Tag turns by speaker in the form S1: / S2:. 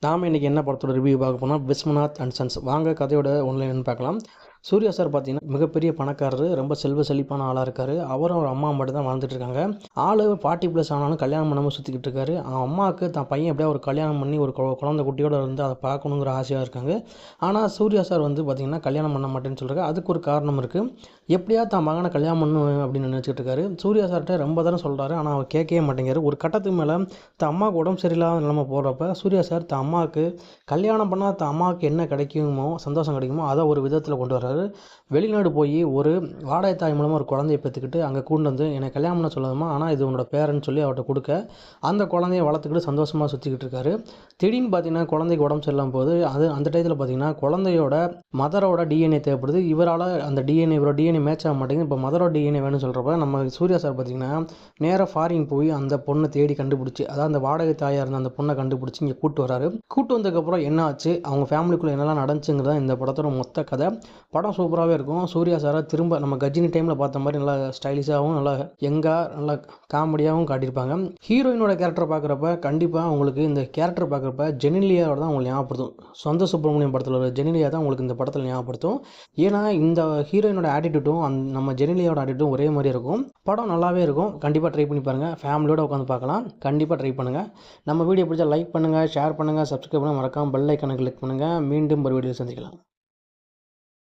S1: நாம இன்றைக்கி என்ன படத்தோட ரிவ்யூ பார்க்க போனால் விஸ்வநாத் அண்ட் சன்ஸ். வாங்க கதையோட ஒன்லைன் பார்க்கலாம். சூர்யா சார் பார்த்தீங்கன்னா மிகப்பெரிய பணக்காரரு, ரொம்ப செல்வ செழிப்பான ஆளாக இருக்கார். அவரும் ஒரு அம்மா மட்டும் தான் வாழ்ந்துட்டு இருக்காங்க. ஆள் 40+ ஆனாலும் கல்யாணம் பண்ணாமல் சுற்றிக்கிட்டு இருக்காரு. அவன் அம்மாவுக்கு தான் பையன் எப்படியா ஒரு கல்யாணம் பண்ணி ஒரு குழந்தை குட்டியோடு இருந்து அதை பார்க்கணுங்கிற ஆசையாக இருக்காங்க. ஆனால் சூர்யா சார் வந்து பார்த்திங்கன்னா கல்யாணம் பண்ண மாட்டேன்னு சொல்கிறாங்க. அதுக்கு ஒரு காரணம் இருக்குது. எப்படியா தான் மகனை கல்யாணம் பண்ணணும் அப்படின்னு நினச்சிட்டு இருக்காரு. சூர்யா சார்கிட்ட ரொம்ப தரம் சொல்கிறாரு, ஆனால் அவர் கேட்கவே மாட்டேங்கிறார். ஒரு கட்டத்துக்கு மேலே தன் அம்மாவுக்கு உடம்பு சரியில்லாத நிலைமை போடுறப்ப சூர்யா சார் தன் அம்மாவுக்கு கல்யாணம் பண்ணால் தன் அம்மாவுக்கு என்ன கிடைக்குமோ, சந்தோஷம் கிடைக்குமோ அதை ஒரு விதத்தில் கொண்டு வர்றாரு. வெளிநாடு போய் ஒரு வாடகை தாய் மூலமாக ஒரு குழந்தைய பெற்றுக்கிட்டு அங்கே கூண்டு வந்து என்னை கல்யாணம் பண்ண சொல்லாதமா, ஆனால் இது உன்னோட பேரன்னு சொல்லி அவர்கிட்ட கொடுக்க அந்த குழந்தைய வளர்த்துக்கிட்டு சந்தோஷமாக சுற்றிக்கிட்டு இருக்காரு. திடீர்னு பார்த்தீங்கன்னா குழந்தைக்கு உடம்பு சரியில்லாமல் போகுது. அந்த டயத்தில் பார்த்தீங்கன்னா குழந்தையோட மதரோட டிஎன்ஏ தேவைப்படுது. இவரால் அந்த இவரோட டிஎன்ஏ மேட்ச் ஆக மாட்டேங்குது. இப்போ மதரோட டிஎன்ஏ வேணும்னு சொல்கிறப்ப நம்ம சூர்யா சார் பார்த்தீங்கன்னா நேராக ஃபாரின் போய் அந்த பொண்ணை தேடி கண்டுபிடிச்சி, அதாவது அந்த வாடகை தாயாக இருந்த அந்த பொண்ணை கண்டுபிடிச்சி இங்கே கூட்டு வராரு. கூட்டு வந்ததுக்கப்புறம் என்ன ஆச்சு, அவங்க ஃபேமிலிக்குள்ளே என்னெல்லாம் நடந்துச்சுங்கிறத இந்த படத்தோட மொத்த கதை. படம் சூப்பராகவே இருக்கும். சூர்யா சாரை திரும்ப நம்ம கஜினி டைமில் பார்த்த மாதிரி நல்லா ஸ்டைலிஷாகவும் நல்லா யங்காக நல்லா காமெடியாகவும் காட்டியிருப்பாங்க. ஹீரோயினோட கேரக்டர் பார்க்குறப்ப கண்டிப்பாக உங்களுக்கு இந்த கேரக்டர் பார்க்குறப்ப ஜெனிலியாவோட தான் உங்களுக்கு ஞாபகப்படுத்தும். சொந்த சுப்பிரமணியம் படத்தில் ஒரு ஜெனிலியா தான் உங்களுக்கு இந்த படத்தில் ஞாபகப்படுத்தும். ஏன்னா இந்த ஹீரோயினோட ஆட்டிடியூட்டும் நம்ம ஜெனிலியாவோட ஆட்டிடியூட்டும் ஒரே மாதிரி இருக்கும். படம் நல்லாவே இருக்கும். கண்டிப்பாக ட்ரை பண்ணி பாருங்கள். ஃபேமிலியோடு உட்காந்து பார்க்கலாம். கண்டிப்பாக ட்ரை பண்ணுங்கள். நம்ம வீடியோ பிடிச்சா லைக் பண்ணுங்கள், ஷேர் பண்ணுங்கள், சப்ஸ்கிரைப் பண்ண மறக்காமல் பெல் ஐக்கானை கிளிக் பண்ணுங்கள். மீண்டும் ஒரு வீடியோ சந்திக்கலாம்.